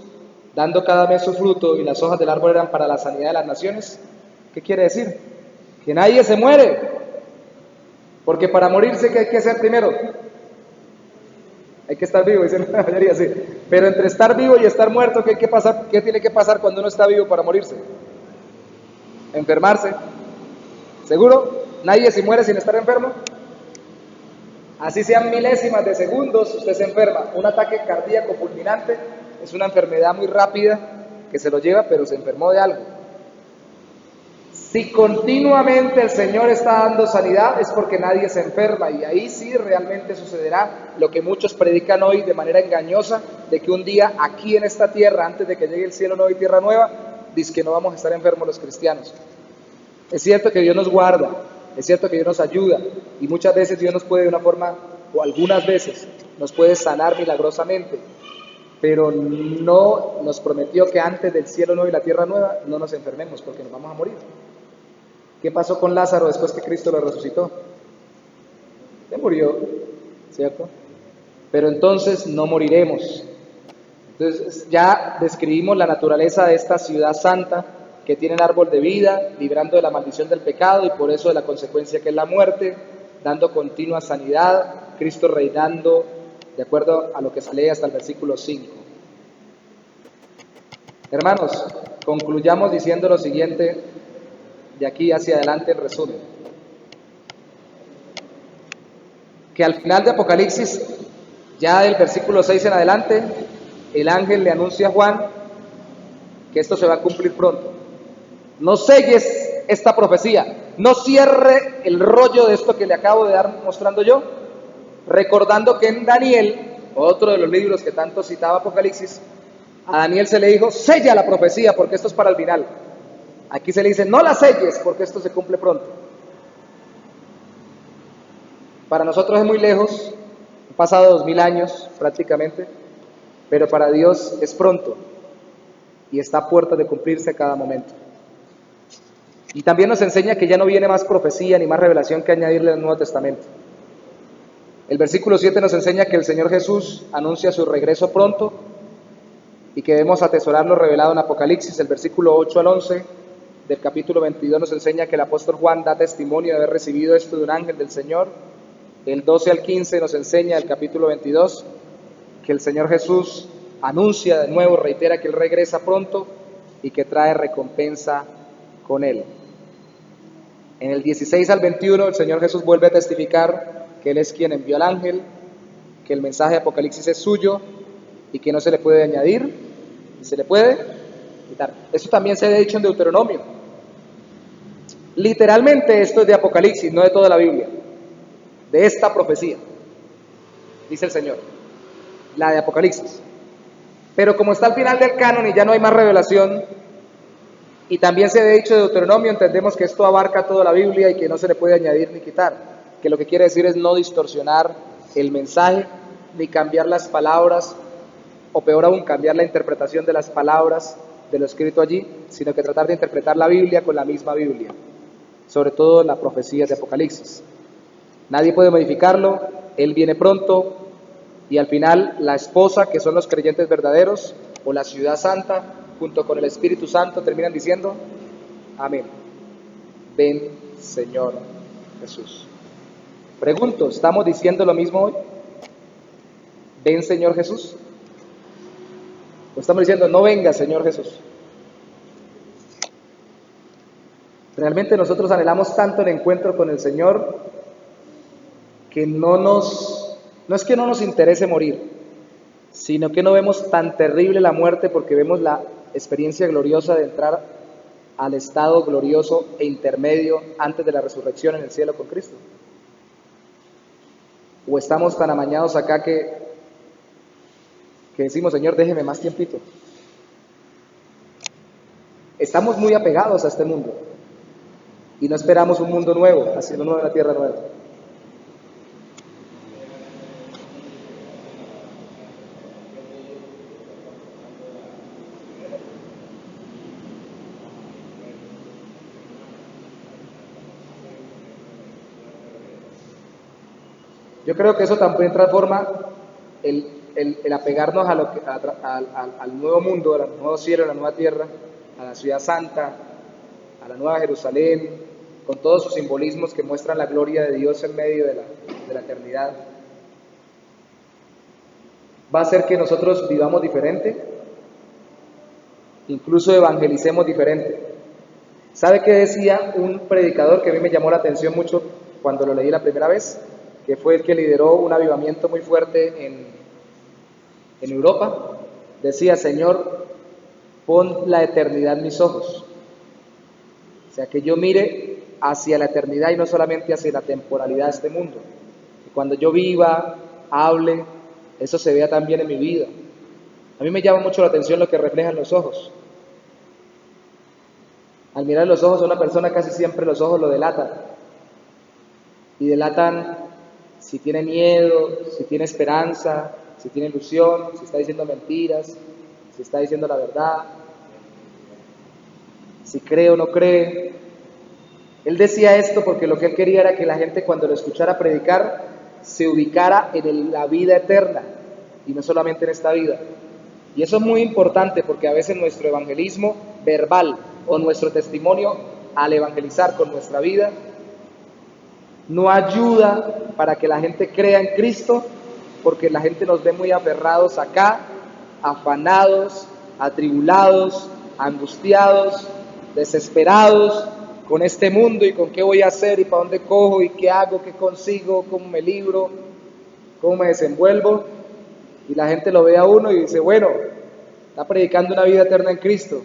dando cada mes su fruto, y las hojas del árbol eran para la sanidad de las naciones. ¿Qué quiere decir? Que nadie se muere, porque para morirse, ¿qué hay que hacer primero? Hay que estar vivo, dice la mayoría, sí. Pero entre estar vivo y estar muerto, ¿qué hay que pasar? ¿Qué tiene que pasar cuando uno está vivo para morirse? Enfermarse. ¿Seguro? ¿Nadie se muere sin estar enfermo? Así sean milésimas de segundos, usted se enferma. Un ataque cardíaco fulminante es una enfermedad muy rápida que se lo lleva, pero se enfermó de algo. Si continuamente el Señor está dando sanidad, es porque nadie se enferma, y ahí sí realmente sucederá lo que muchos predican hoy de manera engañosa, de que un día aquí en esta tierra, antes de que llegue el cielo nuevo y tierra nueva, dice que no vamos a estar enfermos los cristianos. Es cierto que Dios nos guarda, es cierto que Dios nos ayuda, y muchas veces Dios nos puede de una forma, o algunas veces, nos puede sanar milagrosamente, pero no nos prometió que antes del cielo nuevo y la tierra nueva no nos enfermemos, porque nos vamos a morir. ¿Qué pasó con Lázaro después que Cristo lo resucitó? Se murió, ¿cierto? Pero entonces no moriremos. Entonces ya describimos la naturaleza de esta ciudad santa que tiene el árbol de vida, librando de la maldición del pecado y por eso de la consecuencia que es la muerte, dando continua sanidad, Cristo reinando de acuerdo a lo que se lee hasta el versículo 5. Hermanos, concluyamos diciendo lo siguiente de aquí hacia adelante en resumen. Que al final de Apocalipsis, ya del versículo 6 en adelante, el ángel le anuncia a Juan que esto se va a cumplir pronto. No selles esta profecía, no cierre el rollo de esto que le acabo de dar mostrando yo, recordando que en Daniel, otro de los libros que tanto citaba Apocalipsis, a Daniel se le dijo, sella la profecía porque esto es para el final. Aquí se le dice, no la selles porque esto se cumple pronto. Para nosotros es muy lejos, han pasado 2000 años prácticamente, pero para Dios es pronto y está a puerta de cumplirse a cada momento. Y también nos enseña que ya no viene más profecía ni más revelación que añadirle al Nuevo Testamento. El versículo 7 nos enseña que el Señor Jesús anuncia su regreso pronto y que debemos atesorar lo revelado en Apocalipsis. El versículo 8 al 11 del capítulo 22 nos enseña que el apóstol Juan da testimonio de haber recibido esto de un ángel del Señor. El 12 al 15 nos enseña el capítulo 22 que el Señor Jesús anuncia de nuevo, reitera que Él regresa pronto y que trae recompensa con Él. En el 16 al 21 el Señor Jesús vuelve a testificar que Él es quien envió al ángel, que el mensaje de Apocalipsis es suyo y que no se le puede añadir y se le puede quitar. Eso también se ha dicho en Deuteronomio. Literalmente esto es de Apocalipsis, no de toda la Biblia, de esta profecía, dice el Señor, la de Apocalipsis. Pero como está al final del canon y ya no hay más revelación, y también se ha dicho de Deuteronomio, entendemos que esto abarca toda la Biblia y que no se le puede añadir ni quitar, que lo que quiere decir es no distorsionar el mensaje, ni cambiar las palabras, o peor aún, cambiar la interpretación de las palabras de lo escrito allí, sino que tratar de interpretar la Biblia con la misma Biblia, sobre todo la profecía de Apocalipsis. Nadie puede modificarlo, Él viene pronto, y al final la esposa, que son los creyentes verdaderos, o la ciudad santa, junto con el Espíritu Santo, terminan diciendo, amén. Ven, Señor Jesús. Pregunto, ¿estamos diciendo lo mismo hoy? Ven, Señor Jesús. ¿O estamos diciendo, no venga, Señor Jesús? Realmente nosotros anhelamos tanto el encuentro con el Señor que no es que no nos interese morir, sino que no vemos tan terrible la muerte porque vemos la experiencia gloriosa de entrar al estado glorioso e intermedio antes de la resurrección en el cielo con Cristo. O estamos tan amañados acá que decimos, Señor, déjeme más tiempito. Estamos muy apegados a este mundo y no esperamos un mundo nuevo, haciendo una tierra nueva. Yo creo que eso también transforma el apegarnos a al nuevo mundo, al nuevo cielo, a la nueva tierra, a la ciudad santa, a la nueva Jerusalén, con todos sus simbolismos que muestran la gloria de Dios en medio de la eternidad. Va a hacer que nosotros vivamos diferente, incluso evangelicemos diferente. ¿Sabe qué decía un predicador que a mí me llamó la atención mucho cuando lo leí la primera vez? Que fue el que lideró un avivamiento muy fuerte en Europa. Decía, Señor, pon la eternidad en mis ojos. O sea, que yo mire hacia la eternidad y no solamente hacia la temporalidad de este mundo. Que cuando yo viva, hable, eso se vea también en mi vida. A mí me llama mucho la atención lo que reflejan los ojos. Al mirar los ojos de una persona, casi siempre los ojos lo delatan. Y delatan si tiene miedo, si tiene esperanza, si tiene ilusión, si está diciendo mentiras, si está diciendo la verdad, si cree o no cree. Él decía esto porque lo que él quería era que la gente cuando lo escuchara predicar se ubicara en la vida eterna y no solamente en esta vida. Y eso es muy importante porque a veces nuestro evangelismo verbal o nuestro testimonio al evangelizar con nuestra vida no ayuda para que la gente crea en Cristo, porque la gente nos ve muy aferrados acá, afanados, atribulados, angustiados, desesperados con este mundo y con qué voy a hacer y para dónde cojo y qué hago, qué consigo, cómo me libro, cómo me desenvuelvo. Y la gente lo ve a uno y dice, bueno, está predicando una vida eterna en Cristo.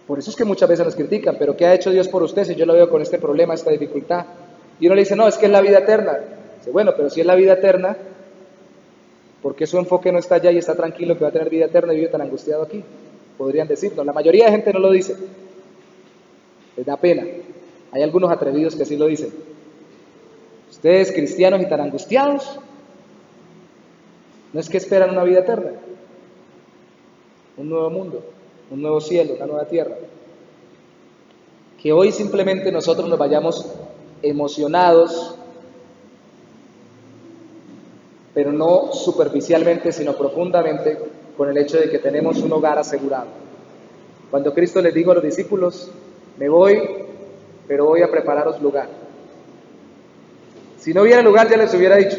Por eso es que muchas veces nos critican, pero ¿qué ha hecho Dios por usted si yo lo veo con este problema, esta dificultad? Y uno le dice, no, es que es la vida eterna. Dice, bueno, pero si es la vida eterna, ¿por qué su enfoque no está allá y está tranquilo que va a tener vida eterna y vive tan angustiado aquí? Podrían decirlo. La mayoría de gente no lo dice. Les da pena. Hay algunos atrevidos que sí lo dicen. Ustedes, cristianos y tan angustiados, no es que esperan una vida eterna, un nuevo mundo, un nuevo cielo, una nueva tierra. Que hoy simplemente nosotros nos vayamos emocionados, pero no superficialmente, sino profundamente, con el hecho de que tenemos un hogar asegurado. Cuando Cristo les dijo a los discípulos, me voy, pero voy a prepararos lugar. Si no hubiera lugar ya les hubiera dicho,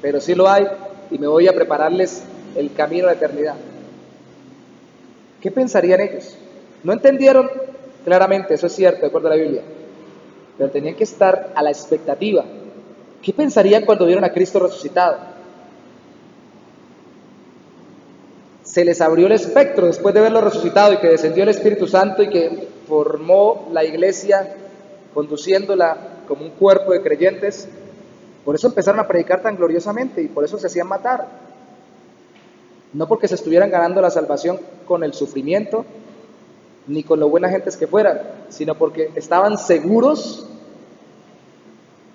pero sí lo hay y me voy a prepararles el camino a la eternidad. ¿Qué pensarían ellos? No entendieron claramente, eso es cierto, de acuerdo a la Biblia, pero tenían que estar a la expectativa. ¿Qué pensarían cuando vieron a Cristo resucitado? Se les abrió el espectro después de verlo resucitado y que descendió el Espíritu Santo y que formó la iglesia conduciéndola como un cuerpo de creyentes. Por eso empezaron a predicar tan gloriosamente y por eso se hacían matar. No porque se estuvieran ganando la salvación con el sufrimiento, ni con lo buenas gentes que fueran, sino porque estaban seguros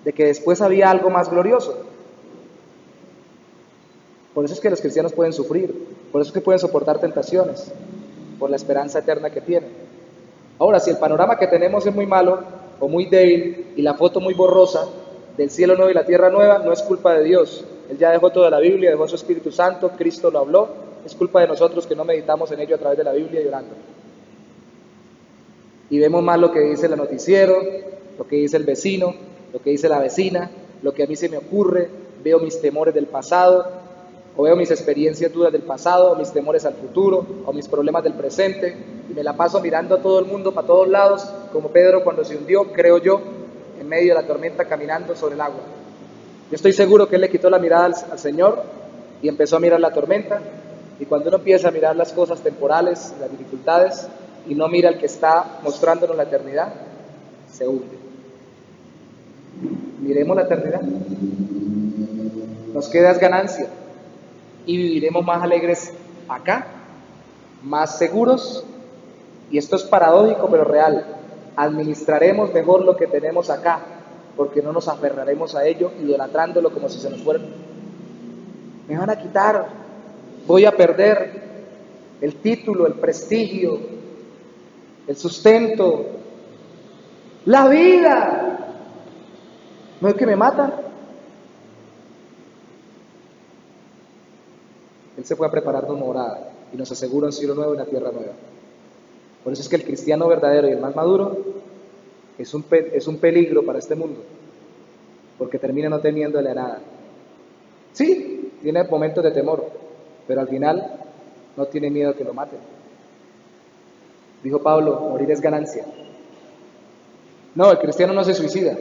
de que después había algo más glorioso. Por eso es que los cristianos pueden sufrir, por eso es que pueden soportar tentaciones, por la esperanza eterna que tienen. Ahora, si el panorama que tenemos es muy malo o muy débil y la foto muy borrosa del cielo nuevo y la tierra nueva, no es culpa de Dios. Él ya dejó toda la Biblia, dejó su Espíritu Santo, Cristo lo habló, es culpa de nosotros que no meditamos en ello a través de la Biblia llorando. Y vemos más lo que dice el noticiero, lo que dice el vecino, lo que dice la vecina, lo que a mí se me ocurre, veo mis temores del pasado, o veo mis experiencias duras del pasado, o mis temores al futuro, o mis problemas del presente, y me la paso mirando a todo el mundo, para todos lados, como Pedro cuando se hundió, creo yo, en medio de la tormenta caminando sobre el agua. Yo estoy seguro que él le quitó la mirada al Señor y empezó a mirar la tormenta, y cuando uno empieza a mirar las cosas temporales, las dificultades, y no mira al que está mostrándonos la eternidad, se hunde. Miremos la eternidad. Nos queda ganancia y viviremos más alegres acá, más seguros, y esto es paradójico pero real. Administraremos mejor lo que tenemos acá, porque no nos aferraremos a ello idolatrándolo como si se nos fuera. Me van a quitar, voy a perder el título, el prestigio, el sustento, la vida. ¿No es que me matan? Él se fue a prepararnos morada y nos asegura un cielo nuevo y una tierra nueva. Por eso es que el cristiano verdadero y el más maduro es un peligro para este mundo, porque termina no temiéndole a nada. Sí, tiene momentos de temor, pero al final no tiene miedo a que lo maten. Dijo Pablo, morir es ganancia. No, el cristiano no se suicida,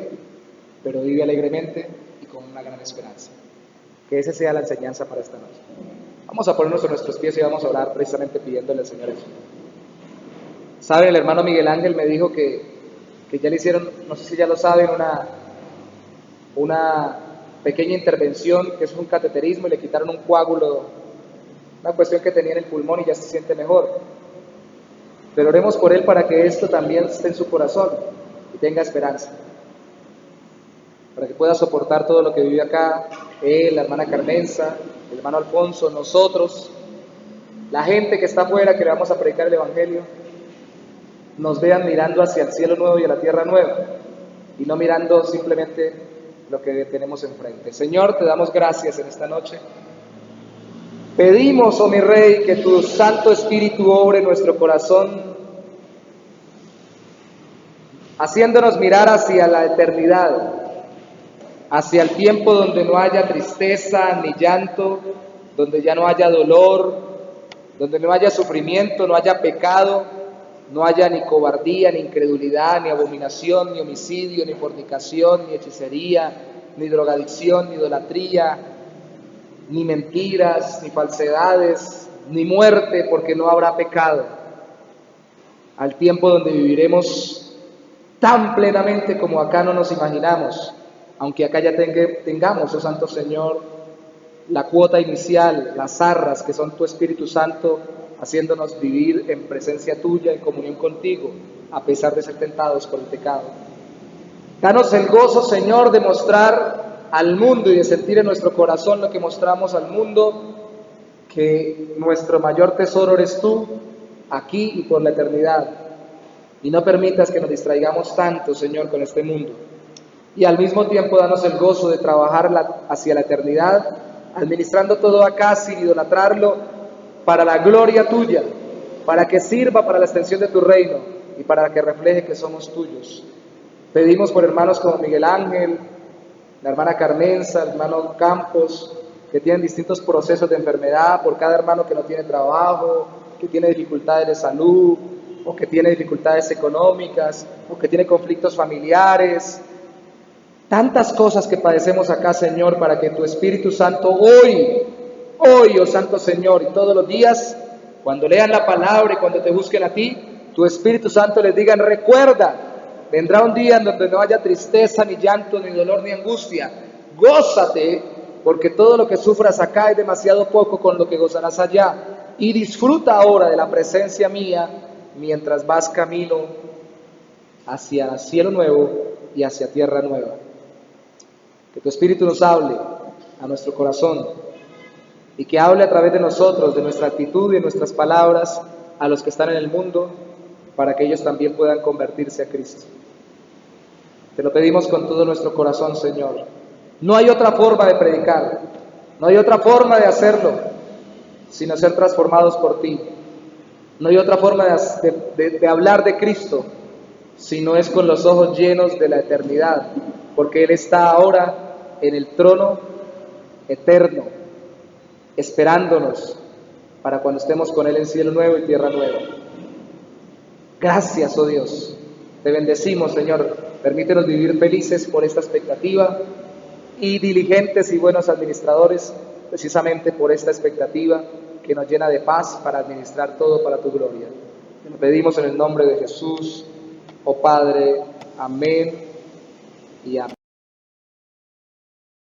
pero vive alegremente y con una gran esperanza. Que esa sea la enseñanza para esta noche. Vamos a ponernos en nuestros pies y vamos a orar precisamente pidiéndole al Señor eso. Saben, el hermano Miguel Ángel me dijo que ya le hicieron, no sé si ya lo saben, una pequeña intervención, que es un cateterismo, y le quitaron un coágulo, una cuestión que tenía en el pulmón y ya se siente mejor. Pero oremos por él para que esto también esté en su corazón y tenga esperanza, para que pueda soportar todo lo que vive acá, él, la hermana Carmenza, el hermano Alfonso, nosotros, la gente que está afuera, que le vamos a predicar el Evangelio, nos vean mirando hacia el cielo nuevo y a la tierra nueva, y no mirando simplemente lo que tenemos enfrente. Señor, te damos gracias en esta noche. Pedimos, oh mi Rey, que tu Santo Espíritu obre en nuestro corazón, haciéndonos mirar hacia la eternidad, hacia el tiempo donde no haya tristeza ni llanto, donde ya no haya dolor, donde no haya sufrimiento, no haya pecado, no haya ni cobardía, ni incredulidad, ni abominación, ni homicidio, ni fornicación, ni hechicería, ni drogadicción, ni idolatría, ni mentiras, ni falsedades, ni muerte, porque no habrá pecado. Al tiempo donde viviremos tan plenamente como acá no nos imaginamos, aunque acá ya tengamos, oh Santo Señor, la cuota inicial, las arras que son tu Espíritu Santo, haciéndonos vivir en presencia tuya, en comunión contigo, a pesar de ser tentados por el pecado. Danos el gozo, Señor, de mostrar al mundo y de sentir en nuestro corazón lo que mostramos al mundo, que nuestro mayor tesoro eres tú, aquí y por la eternidad. Y no permitas que nos distraigamos tanto, Señor, con este mundo. Y al mismo tiempo danos el gozo de trabajar hacia la eternidad, administrando todo acá sin idolatrarlo, para la gloria tuya, para que sirva para la extensión de tu reino y para que refleje que somos tuyos. Pedimos por hermanos como Miguel Ángel, la hermana Carmenza, el hermano Campos, que tienen distintos procesos de enfermedad, por cada hermano que no tiene trabajo, que tiene dificultades de salud, o que tiene dificultades económicas, o que tiene conflictos familiares. Tantas cosas que padecemos acá, Señor, para que tu Espíritu Santo hoy, oh Santo Señor, y todos los días, cuando lean la palabra y cuando te busquen a ti, tu Espíritu Santo les diga: recuerda, vendrá un día en donde no haya tristeza, ni llanto, ni dolor, ni angustia. Gózate, porque todo lo que sufras acá es demasiado poco con lo que gozarás allá. Y disfruta ahora de la presencia mía, mientras vas camino hacia cielo nuevo y hacia tierra nueva. Que tu Espíritu nos hable a nuestro corazón y que hable a través de nosotros, de nuestra actitud y de nuestras palabras a los que están en el mundo, para que ellos también puedan convertirse a Cristo. Te lo pedimos con todo nuestro corazón, Señor. No hay otra forma de predicar, no hay otra forma de hacerlo, sino ser transformados por ti. No hay otra forma de hablar de Cristo, si no es con los ojos llenos de la eternidad, porque Él está ahora en el trono eterno, esperándonos para cuando estemos con Él en cielo nuevo y tierra nueva. Gracias, oh Dios, te bendecimos, Señor. Permítenos vivir felices por esta expectativa y diligentes y buenos administradores, precisamente por esta expectativa que nos llena de paz para administrar todo para tu gloria. Te lo pedimos en el nombre de Jesús, oh Padre. Amén y amén.